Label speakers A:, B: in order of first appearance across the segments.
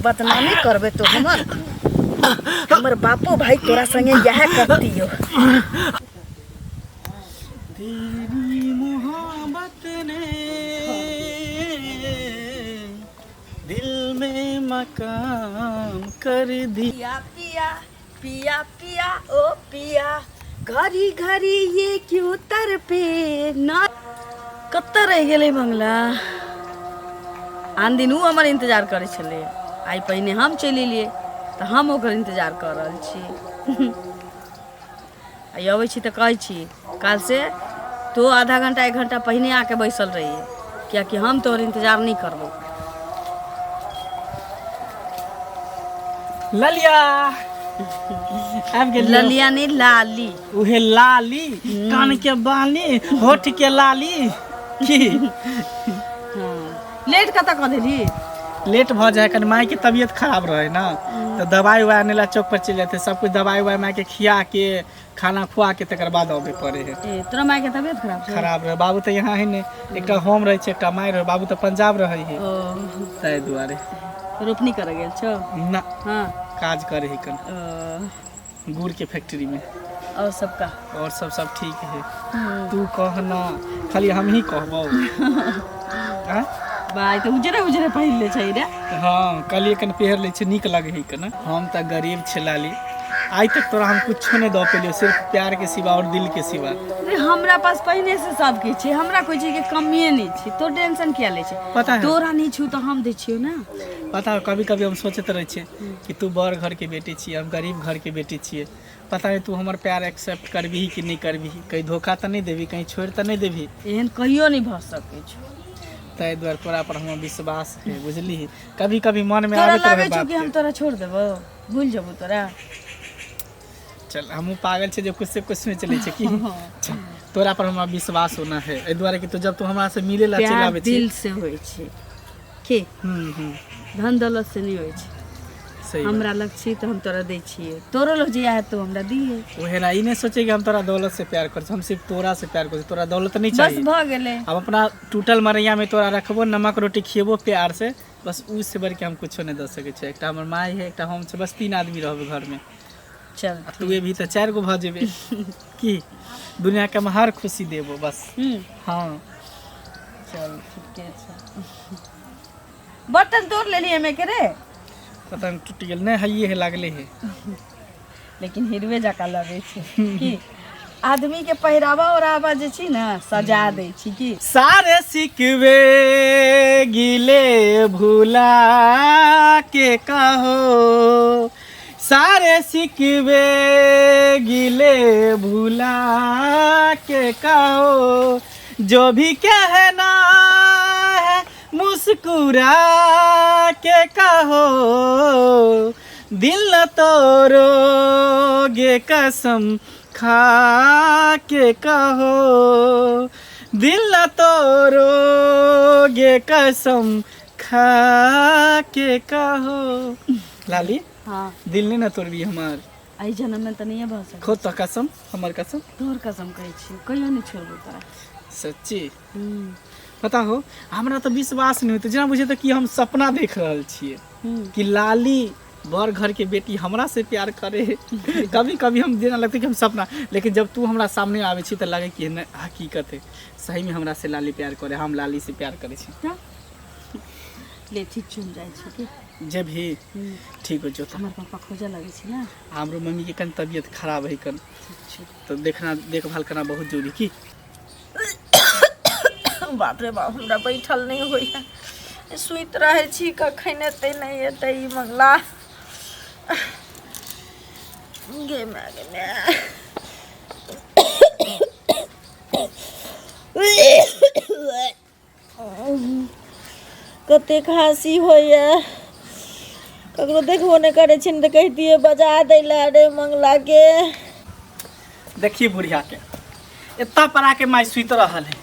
A: बदनामी करबे तो हमर बापो भाई तोरा संगे यह करती हो।
B: तेरी मोहब्बत ने दिल में मकाम कर दिया।
A: पिया पिया पिया ओ पिया घड़ी घड़ी ये क्यों तरपे ना कत्ता रह गेले मंगला। आन दिन उ हमर इंतजार करे छले, आई पहले हम चलि लिए तो हम ओकर इंतजार कर रहल छी। आई अबै छी तो कहै छी काल से तो आधा घंटा 1 घंटा पहले आके बैसल रहिए, क्या कि हम तोहर इंतजार नहीं करबो।
B: ललिया आब गेल
A: ललिया नहीं लाली,
B: उहे लाली कान के बाली होठ के लाली की।
A: लेट कत कह देली।
B: लेट भ जाए कन माय के तबीयत खराब रहे ना, तो दवाई उवाई आने ला चौक पर चले जाते, सब कुछ दवाई उवाई माय के खिया के खाना खुआ के तकर बाद आबे पड़े है।
A: तोरा माय के तबीयत खराब
B: रहे। बाबू तो यहाँ है ने, एकटा होम रहे छे एकटा माय रहे। बाबू तो पंजाब रहे है ताई दुआरे
A: रोपनी करे गेल छौ
B: ना।
A: हां
B: काज करे है कन गुड़ के फैक्ट्री में।
A: और सबका
B: और सब ठीक है। तू कहना खाली हम ही कहबो। हां
A: भाई तो उजरे उजरे पहिन ले छै रे।
B: हां कलिए कन पहर ले छै, नीक लगे है कन। हम त गरीब छलाली, आज तक तोरा हम कुछ नहीं दो पेलियो, सिर्फ प्यार के सिवा और दिल के सिवा।
A: अरे हमरा पास पहले से सब के छै, हमरा कोई चीज के कमिए नहीं छै। तो टेंशन क्या ले छै?
B: पता है
A: तोरा नहीं छु तो हम दे छियो ना।
B: पता है कभी कभी हम सोचते रहे छे कि तू बड़ घर के बेटी छी, हम गरीब घर के बेटी छिए। पता नहीं तू हमार प्यार एक्सेप्ट करबी कि नहीं करबी, कहीं धोखा तो नहीं देवी, कहीं छोड़ तो नहीं देवी।
A: एहन कहियो नहीं भ सके छ।
B: ताई द्वार तोरा पर हम विश्वास है, बुझली। कभी कभी मन में
A: तोरा
B: आवे तो
A: लगे छ कि हम तोरा छोड़ देबो, भूल जबो तोरा।
B: चल हम पागल छे जो कुछ से कुछ में चले छे कि तोरा पर हमरा विश्वास होना है। ए द्वारे कि तो जब तू हमरा से मिले ला चल आवे छे,
A: दिल से होय छे के धन दौलत से नहीं होय छे।
B: सही
A: हमरा लग छी तो हम तोरा दे छिए, तोरो लग जिया है तो हमरा दिए।
B: ओहेला ई नहीं सोचे कि हम तोरा दौलत से प्यार कर, हम सिर्फ तोरा से प्यार कर। तोरा दौलत नहीं चाहिए,
A: बस भ गेले।
B: हम अपना टूटल मरैया में तोरा रखबो, नमक रोटी खिएबो प्यार से, बस उससे बढ़ के हम कुछो नहीं द सके छे। एकटा हमर माय है, एकटा हम छे, बस 3 आदमी रहबे घर में।
A: चल
B: तू भी तो 4 गो भ जेबे की दुनिया के हम हर खुशी देबो बस। हां
A: चल ठीक है। बर्तन तोड़ ले लिए मैं के रे,
B: पता नहीं टूट गेल नहीं हइये है लागले है,
A: लेकिन हिरवे जका लगे छे की। आदमी के पहरावा और आवाज छी ना सजा दे छी की।
B: सारे सिकवे गिले भूला के कहो, सारे सिकवे गिले भूला के कहो, जो भी कहना है मुस्कुरा के कहो, दिल न तोड़ोगे कसम खा के कहो, दिल न तोड़ोगे कसम खा के कहो। लाली
A: हाँ
B: दिल नहीं ना तोड़बी हमार,
A: आई जन्म में तो नहीं भ सके।
B: खुद तो कसम, हमर कसम,
A: तोर कसम कहै छी कहियो नहीं छोड़बो तोरा।
B: सच्ची पता हो हमरा तो विश्वास नहीं होते, जना बुझे तो कि हम सपना देख रहल छिए कि लाली बड़ घर के बेटी हमरा से प्यार करे। कभी कभी हम देना लगता है कि हम सपना, लेकिन जब तू हमरा सामने आवे छी तो लगे कि हकीकत है, सही में हमरा से लाली प्यार करे, हम लाली से प्यार करे छी।
A: ले ठीक चुन जाए छी के
B: जब भी ठीक हो जो।
A: हमर पापा खोजे लगे छी ना,
B: हमरो मम्मी के कन तबीयत खराब है कन, तो देखना देखभाल करना बहुत जरूरी की।
A: बाप रे बाप हमरा बैठल नहीं होय है, सुइत रहे छी कखन एते नहीं एते ई मंगला गे मागे कते खांसी होइए, ककरो देखबो नहीं करे छिन तो कह दिए बजा दे ला रे मंगला के।
B: देखिए बुढ़िया के इतना परा के माय सुत रहल है,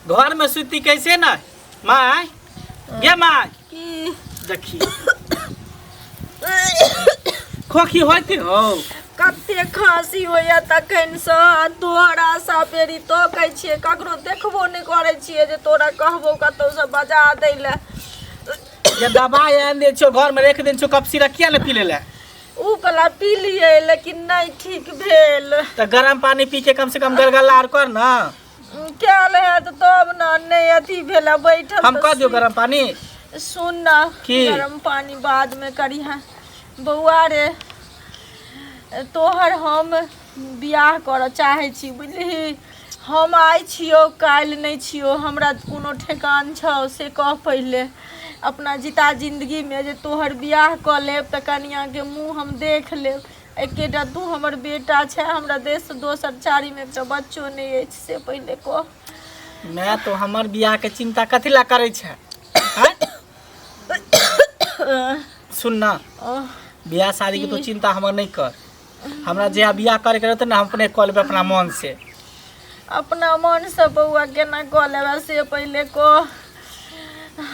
B: घर में सुती कैसे ना माय गे माय
A: की
B: देखिए खोखी होते हो,
A: कते खांसी होइए तखन से तोरा सा पेरी तो कह छिए, ककरो देखबो नहीं करे छिए जे तोरा कहबो कतौ से बजा दे ला।
B: ये दवाई आन दे छो घर में रख दे छो कप सिरप किया ले पी ले
A: ऊ कला पी लिए लेकिन नहीं ठीक भेल।
B: तो गरम पानी पी के कम से कम गलगला आर कर ना।
A: क्या ले तो तब ना नहीं अथी भेला बैठल
B: हम कह दियो गरम पानी।
A: सुन ना
B: की?
A: गरम पानी बाद में करी है बउआ रे। तोहर हम बियाह कर चाहे छी बुझली। हम आइ छियो काल्हि नहीं छियो हमरा कोनो ठेकान छौ से कह पहले। अपना जीता जिंदगी में जे तोहर बियाह क लेब त कनिया के मुँह हम देख लेब। एकेटा तू हमर बेटा छै हमरा देश से दोसर चारी में एकटा बच्चो नहीं अछि से पहले कह।
B: मैं तो हमर बियाह के चिंता कथी ला करे छै? सुन ना बियाह शादी के तो चिंता हमर नहीं कर। हमरा जे बियाह करे के रहते ना हम अपने कह लेबै अपना मन से।
A: अपना मन से बउआ केना कह लेबा से पहले कह।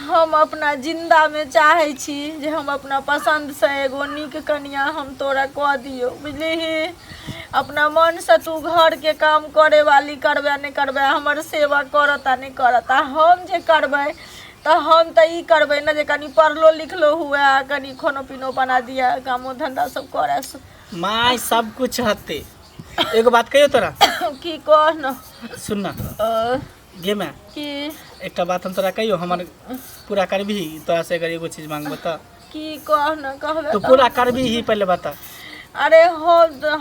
A: हम अपना जिंदा में चाहे छी जे हम अपना पसंद से एगो नीक कन्या हम तोरा कह दियो बुझली। अपना मन से तू घर के काम करे वाली करबे नहीं करबे हमर सेवा करता नहीं करता हम जे करबे तो हम तो ई करबे ना जे कनी पढ़लो लिखलो हुआ कनी खानो पीनो बना दिया कामो धंधा सब करे।
B: माय सब कुछ हते। एगो बात कहियो तोरा
A: की कह न
B: सुन ना गे मैं
A: की
B: एक बात हम तोरा कहियो हमर पूरा करबी तोरा से अगर एगो चीज मांग बता
A: की कह न कहबे
B: तू पूरा करबी ही पहले बता।
A: अरे हो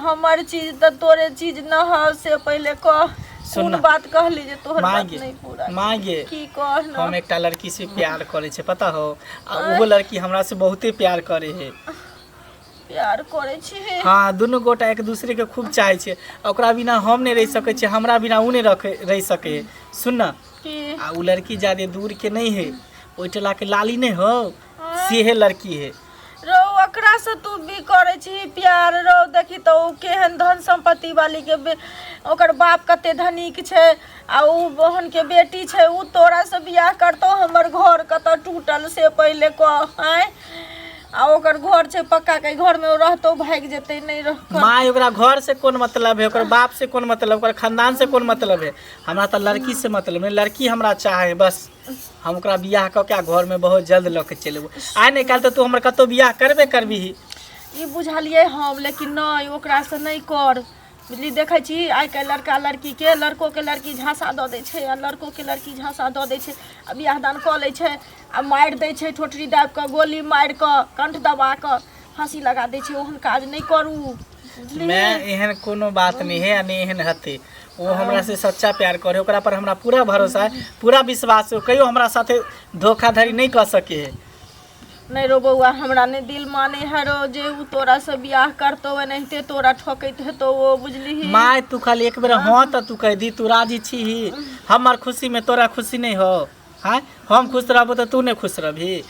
A: हमर चीज तो तोरे चीज न हो से पहले कह।
B: सुन ना
A: बात कहली जे तोहर बात नहीं पूरा
B: मांगे
A: की कह न
B: हम एकटा लड़की से प्यार करे छे पता हो आ वो लड़की हमरा से बहुते प्यार करे है।
A: प्यार करे छी।
B: हाँ दोनों गोटा एक दूसरे के खूब चाहे छे। ओकरा बिना हम नहीं रह सके छे हमरा बिना उ नहीं रह सके। सुन ना
A: की
B: आ उ लड़की ज्यादा दूर के नहीं है ओइटला के लाली नहीं हो से है लड़की है।
A: रो ओकरा से तू भी करे छी प्यार रो देखी तो उ केहन धन संपत्ति वाली के ओकर बाप कते धनिक छे आ उ बहन के बेटी छे उ तोरा से बियाह करतो हमर घर कत टूटल से पहले कह। आय आ ओकर घर छे पक्का के घर में रहतो भाग जेते नहीं रह।
B: माँ ओकरा घर से कौन मतलब है ओकर बाप से कौन मतलब ओकर खानदान से कौन मतलब है हमरा तो लड़की से मतलब है। लड़की हमरा चाहे बस हम ओकरा बियाह क के घर में बहुत जल्द ल के चलेबो। आइ नहीं काल तो तू हमर कतो बियाह करबे करबी ही
A: ई बुझलिए हम लेकिन नहीं ओकरा से नहीं कर बुझली। देखे छी आइ के लड़का लड़की के लड़को के लड़की झांसा द दे छे आ लड़को के लड़की झांसा द दे छे आ बियाह दान क ले छे आ मार दे छे ठोठरी दाब के गोली मार के कंठ दबा के फांसी लगा दे छे। ओहन काज नहीं करू बुझली।
B: मैं एहन कोनो बात नहीं है नहीं एहन हते वो हमरा से सच्चा प्यार करे ओकरा पर हमरा पूरा भरोसा है पूरा विश्वास है कहियो हमरा साथे धोखाधड़ी नहीं कर सके है।
A: नहीं रो बउआ हमरा नहीं दिल माने है रो जे उ तोरा से बियाह करतो नहीं तोरा ठोकैत है तो वो बुझली ही।
B: माय तू खाली एक बेर हाँ तो तू कह दी तू राजी छी ही हमर खुशी में तोरा खुशी नहीं हो। हाँ हम खुश रहबो तो तू नहीं खुश रहबी।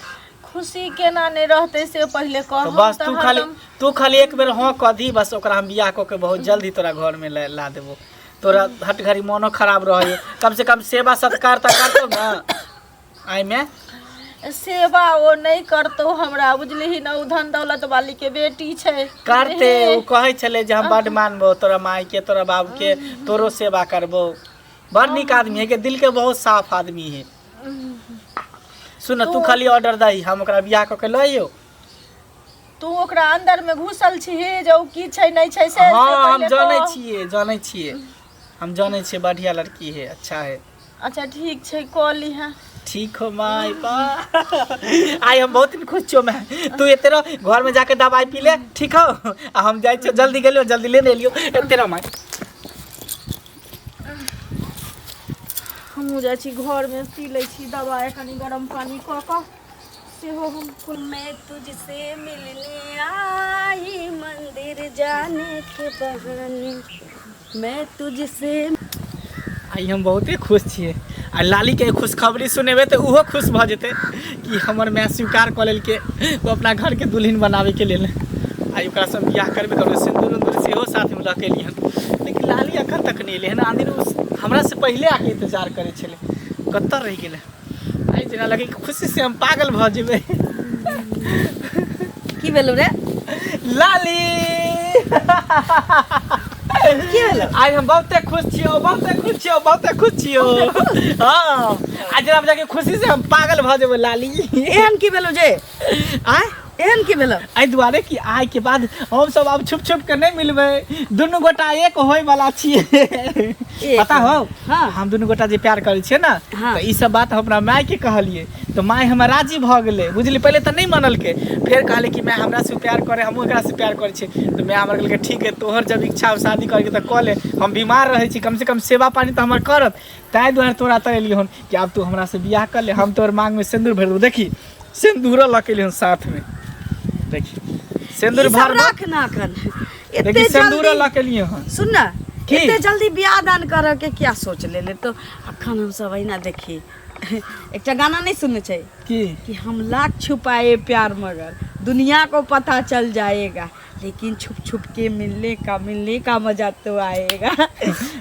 A: खुशी केना नहीं रहते से पहले कह।
B: तो बस तू खाली एक बेर हाँ कह दी बस ओकरा हम बियाह क के बहुत जल्दी तोरा घर में ला देबो। तोरा हट घड़ी मनो खराब रहे कम से कम सेवा सत्कार तो करतो ना। आई में
A: सेवा वो नहीं करतो हमरा बुझली ही ना उ धन दौलत वाली के बेटी छे
B: करते उ कहे छले जे हम बड मानबो तोरा माई के तोरा बाबू के तोरो सेवा करबो। बड़ निक आदमी है के दिल के बहुत साफ आदमी है। सुन तू खाली ऑर्डर दही हम ओकरा बियाह क के लइयो।
A: तू ओकरा अंदर में घुसल छी जो की छै नहीं छै से
B: हाँ हम जाने छिए हम जाने छिए बढ़िया लड़की है अच्छा है।
A: अच्छा ठीक छै कॉली है
B: ठीक हो माई बा आई हम बहुत खुश छो मैं तू एते रह घर में जाके दवाई पी ले ठीक हो आ हम जाय छ जल्दी गेलियो जल्दी ले लियो एते रह माई।
A: हम जा छी घर में पी ले छी दवाई कनी गरम पानी क क से हो हम। मैं तुझसे मिलने आई मंदिर जाने के बहाने मैं तुझसे
B: आई हम बहुते खुश छिए आ लाली के खुशखबरी सुनेबे तो उहो खुश भ जेते कि हमर मैं स्वीकार क लेल के वो अपना घर के दुल्हन बनावे के लेल आई ओकरा से बियाह करबे करबे सिंदूर उंदूर सेहो साथ में लके लिहन। लेकिन लाली अखन तक नहीं एले हन आंधी हमरा से पहले आके इंतजार करे छले कत्तर रह गेले। आई जना लगे खुशी से हम पागल भ जेबे।
A: की भेलौ रे
B: लाली आज हम बहुते खुश छियो, बहुते खुश छियो। हाँ, आज जब जाके खुशी से हम पागल भ जेबै लाली।
A: एहन की भेलो जे
B: आय
A: एहन की भेलो
B: एहि दुआरे कि आइ के बाद हम सब अब छुप के नहीं मिलबै, दुनू गोटा एक होय वाला छियै। पता हो,
A: हाँ।
B: हम दुनू गोटा जे प्यार करै छियै ना,
A: हाँ।
B: तो ई सब बात हमरा माय के कहलिए, तो माय हमर राजी भ गेलै, बुझली। पहले तो नहीं मानल के, फिर कहले कि मैं हमरा से प्यार करे, हम ओकरा से प्यार करै छी। तो मैं हमर कहलकै ठीक है, तोहर जब इच्छा हो शादी करे के त क ले, हम बीमार रहै छी, कम से कम सेवा पानी तो हमर करत। ताहि दुआरे तोरा तर एलिए हन कि आब तू हमरा से बियाह कर ले, हम तोहर मांग में सिंदूर भर दू। देखी सिंदूर लकेलिए हन साथ में, देखी सिंदूर भर
A: राख ना कर।
B: देखी सिंदूर लकेलिए हन।
A: सुन ना,
B: की?
A: इतने जल्दी बियाह दान कर के क्या सोच ले तो अखन हम सब ना देखी। एक गाना नहीं सुनने चाहिए कि हम लाख छुपाए प्यार मगर दुनिया को पता चल जाएगा, लेकिन छुप के मिलने का मजा तो आएगा।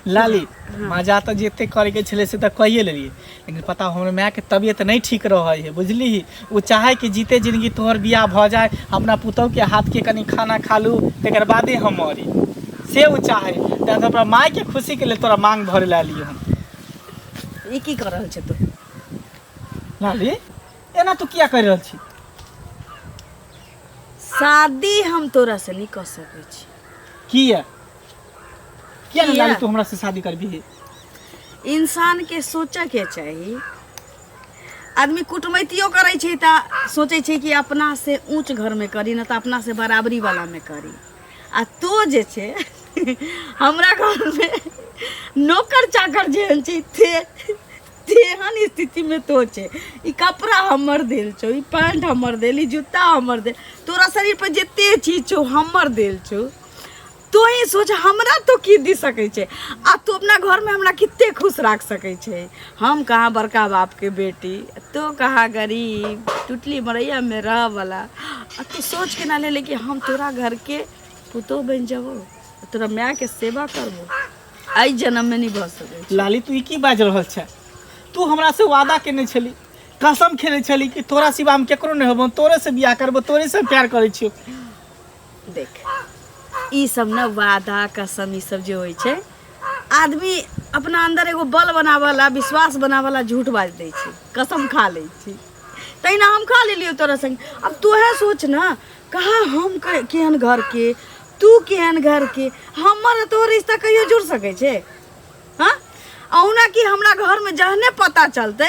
B: लाली मजा तो जेते करे के छले से तो कहिए लेलिए, लेकिन पता हमर माय के तबियत नहीं ठीक रहे है, बुझली। वो चाहे कि जीते जिंदगी तोहर बियाह भ जाए, अपना पुतौ के हाथ के कनी खाना खा लू, तेकर बादे हम मरी, से वो चाहे। त अपना माय के खुशी के लिए तोरा मांग भरे ला लिए हम।
A: ई की कर रहल छै तू
B: लाली? एना तू किया कर रहल छी?
A: शादी हम तोरा से नहीं कर सकै छी।
B: किया नहीं लाली तू हमरा से शादी करबी?
A: इंसान के सोचे के चाहिए। आदमी कुटमैतियो करे छै त सोचे छै कि अपना से ऊंच घर में करी, न त अपना से बराबरी वाला में करी। आ तो जे छै हमरा घर में नौकर चाकर जेहन छै तेहन स्थिति में तो छे। ई कपड़ा हमर देल छो, ई पैंट हमर देल, ई जूता हमर देल, तोरा शरीर पर जते चीज छो हमर देल छो। तो ही सोच हमरा तो की दी सकै छे, आ तू अपना घर में हमरा कितने खुश रख सकै छे। हम कहाँ बड़का बाप के बेटी, तो कहाँ गरीब टुटली मरैया में रह वाला। आ तू सोच के ना ले कि हम तोरा घर के पुतो बन जाबो, तोरा माय के सेवा करबो। आई जन्म में नहीं भ सकै।
B: लाली तू की बाज रहल छ? तू हमरा से वादा केने छली, कसम खेने छली कि तोरा सिवा हम केकरो नहीं होबो, तोरे से बियाह करबो, तोरे से प्यार करै छियो।
A: देख ई सब न वादा कसम ई सब जे होय छै, आदमी अपना अंदर एगो बल बनावला, विश्वास बनावला झूठ बाज दै छै, कसम खा लै छै। तहिना हम खा लेलियो तोरा संग। अब तू है सोच ना, कहा हम केहन घर के, तू केहन घर के, हमर तो रिश्ता कहियो जुड़ सकै छै? हाँ, औना कि हमरा घर में जहने पता चलते,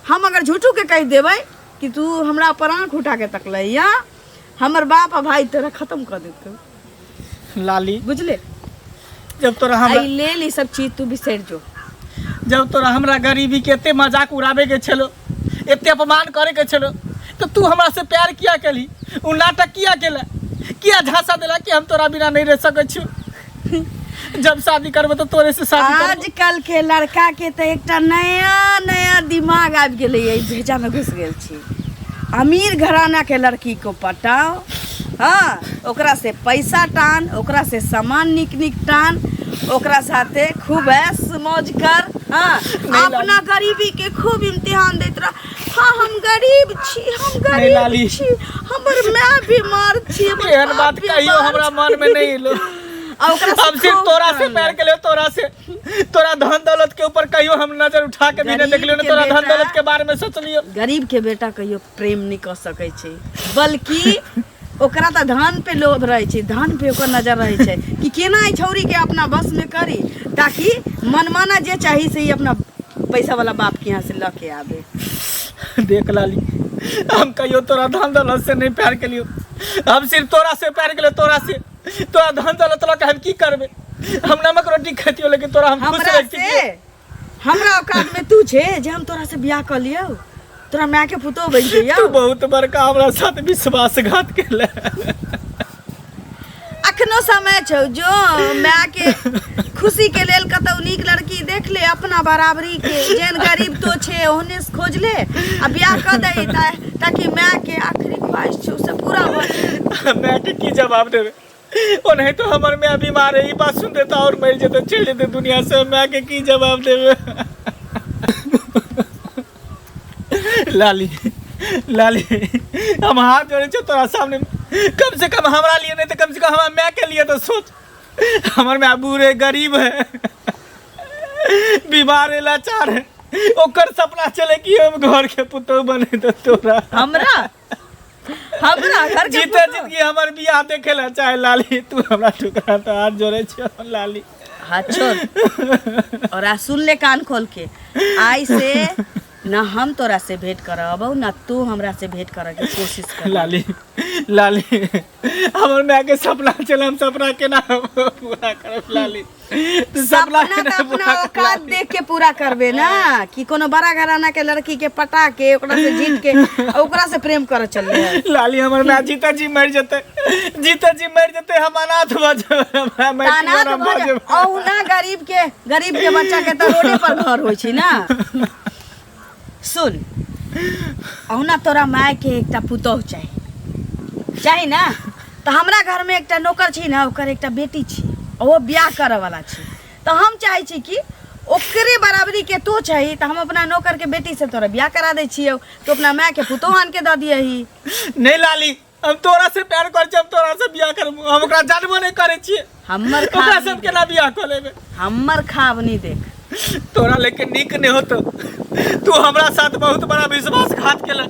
A: हम अगर झूठू के कह देबै कि तू हमरा पर आँख उठा के तकले, या हमर बाप आ भाई तोरा खत्म कर देतौ।
B: लाली
A: बुझले?
B: जब तोरा हमरा
A: ले ली सब चीज तू बिसर जो।
B: जब तोरा हमरा गरीबी के एते मजाक उड़ाबे के छलो, एते अपमान करे के छलो, तो तू हमरा से प्यार किया केली? उ नाटक किया केला? किया झांसा देला कि हम तोरा बिना नहीं रह सकै छी? जब शादी करबे तो तोरे से शादी करबे।
A: आजकल के लड़का के तो एक नया दिमाग आबि गेलै, यही भेजा में घुस गेल छी। अमीर घराना के लड़की को पटाओ, हाँ, ओकरा से पैसा टान, ओकरा से सामान निक टान, ओकरा साथे खूब ऐश मौज कर। हाँ, अपना गरीबी के खूब इम्तिहान देत रह। हाँ, हम गरीब छी, हम गरीब छी, हमर माय बीमार छी।
B: एहन बात कहियो हमरा मन में नहीं एलो। अब सिर्फ तोरा से प्यार के लिए, तोरा धन दौलत के ऊपर कहियो हम नजर उठा के भी नहीं देख लियो, तोरा धन दौलत के बारे में सोच लियो।
A: गरीब के बेटा कहियो प्रेम नहीं कर सकै छै, बल्कि ओकरा त धन पे लोभ रहे छै, धन पे ओकर नजर रहे छै कि केना ई छौरी के अपना बस में करी, ताकि मनमाना जे चाही से ही अपना पैसा वाला बाप के यहाँ से लके आवे।
B: देख लाली, हम कहियो तोरा धन दौलत से नहीं प्यार के लियो, हम सिर्फ तोरा से प्यार के लिए। तोरा धन दौलत लके हम की करबे? हम नमक रोटी खातियो, लेकिन तोरा हम खुश रखतियो।
A: हमरा औकात में तू छे जे हम तोरा से बियाह कर लियो, तोरा माय के पुतो बन जइयो।
B: तू बहुत बड़का हमरा साथ विश्वासघात केले।
A: अखनो समय छौ जो माय के खुशी के लेल कतौ नीक लड़की देख ले, अपना बराबरी के, जेन गरीब तो छे ओहने से खोज ले आ बियाह कर दे, ताकि माय के आखिरी ख्वाहिश छौ से पूरा हो जाए।
B: माय के की जवाब देबे? ओ नहीं तो हमर माय बीमार है, ई बात सुन देता और मर जेते, चल जेते दुनिया से। माय के की जवाब देबे? लाली लाली, हम हाथ जोड़े छो तोरा सामने, कम से कम हमरा लिए नहीं तो कम से कम हमारा माय के लिए तो सोच। हमर में बूढ़े गरीब है, बीमार है, लाचार है, ओकर सपना चले कि हम घर के पुतोह बने तो तोरा
A: हमरा घर के
B: जीते जिंदगी हमर बियाह देखे ला चाहे लाली, तू हमरा ठुकरा तो हाथ जोड़े छ लाली।
A: हाथ छोड़ और आ सुन ले कान खोल के, आई से ना हम तोरा से भेंट करबौ ना तू हमरा से भेंट करे के कोशिश कर।
B: लाली लाली हमर माँ के सपना चल, हम सपना केना पूरा करब लाली, तू
A: सपना
B: केना
A: तो अपना
B: पूरा कर
A: औकात
B: लाली?
A: देख के पूरा करबे ना कि कोनो बड़ा घराना के लड़की के पटा के ओकरा से जीत के ओकरा से प्रेम करे चलले है।
B: लाली हमर माँ जीते जी मर जते, जीते जी मर जते, हम अनाथ भ जेबै, हमरा माटी
A: तानात
B: वाला
A: भ
B: भ
A: जा
B: जेबै।
A: औ ना गरीब के बच्चा के तो रोडे पर घर होय छी ना। सुन औना तोरा माय के एकटा पुतोह चाही ना, तो हमरा घर में एकटा नौकर छी ना, ओकर एकटा बेटी छी, ओ बियाह करे वाला छी, तो हम चाहे छी कि ओकरे बराबरी के तो चाहिए, तो हम अपना नौकर के बेटी से तोरा बियाह करा दे छियो, तो अपना माय के पुतोह आन के द दियही।
B: नहीं लाली हम तोरा से प्यार कर छी, हम तोरा से बियाह करब, हम ओकरा जानबो नहीं करे छियै,
A: हमर
B: ओकरा सब केना बियाह कर लेबे?
A: हमर खाब नहीं देख,
B: तोरा लेकिन नीक नहीं होतो, तू हमरा साथ बहुत बड़ा विश्वासघात केला,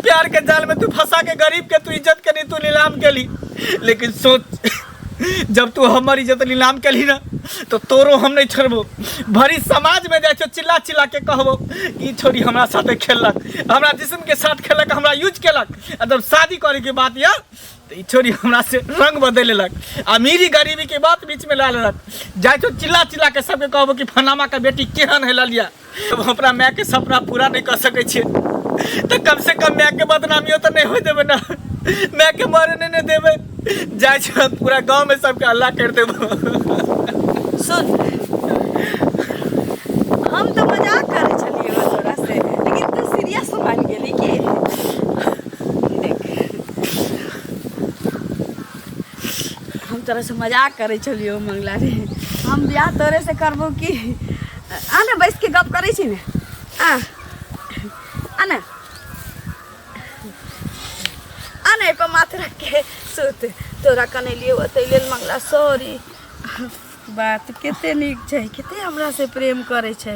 B: प्यार के जाल में तू फंसा के गरीब के तू इज्जत के नहीं तू नीलाम केली। लेकिन सोच जब तू हमर इज्जत नीलाम केली ना तो तोरो हम नहीं छोड़बो, भरी समाज में जाए चिल्ला चिल्ला के कहबो ई छोरी हमरा साथे खेललक, हमरा जिस्म के साथ खेलक, हमरा यूज केलक, और जब शादी करे के बात या तो ई छोरी हमरा से रंग बदल लेलक, अमीरी गरीबी के बात बीच में ला लेलक, जाए तो चिल्ला चिल्ला के सबके कहबो कि फलामा का बेटी केहन है ललिया, तो हम अपना माय के सपना पूरा नहीं कर सके छियै, तो कम से कम माय के बदनामियो तो नहीं हो देबे ना, माय के मरे नहीं देबे, जाए छ पूरा गांव में सबके हल्ला कर देबो।
A: सुन हम तो मजाक करे छलिए तोरा से, लेकिन तू सीरियस मान गेली कि देख हम तोरा से मजाक करे छलियो मंगला रे, हम बियाह तोरे से करबो कि आना बैठ के गप करे छी ने, आना आना एको माथ रख के सुत, तोरा कने लिए बतैले मंगला सॉरी, बात केते नीक छै, केते हमरा से प्रेम करे छै।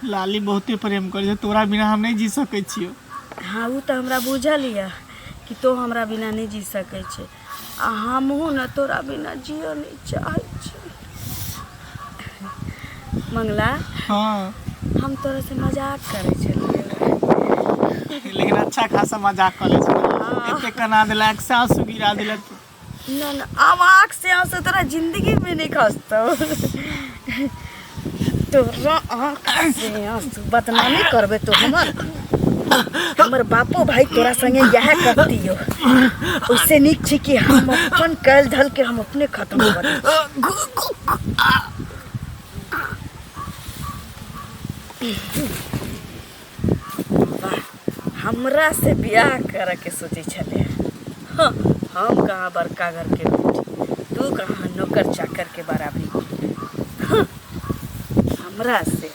B: लाली बहुते प्रेम करे छै, तोरा बिना हम नहीं जी सके छियो।
A: हाँ उ तो हमरा बुझल या कि तो हमरा बिना नहीं जी सके छै, आ हमहू न तोरा बिना जियो नहीं चाहे छी। मंगला
B: हाँ
A: हम तोरा से मजाक करे छलिए,
B: लेकिन अच्छा खासा मजाक कर ले छै, एते कना देलक, सासु गिरा देलक,
A: ना ना अब आँख से आंसू तोरा जिंदगी में नहीं खसतो, तोरा आँख से आंसू बदनामी करबे तो हमर बापो भाई तोरा संगे यह करतियो, उससे नीक छी कि हम अपन कैल धल के हम अपने खत्म कर हमरा से बियाह करे के सोचे छले। हाँ, हम कहाँ बड़का घर के बेटी, तू कहाँ नौकर चाकर के बराबरी। हाँ, हमरा से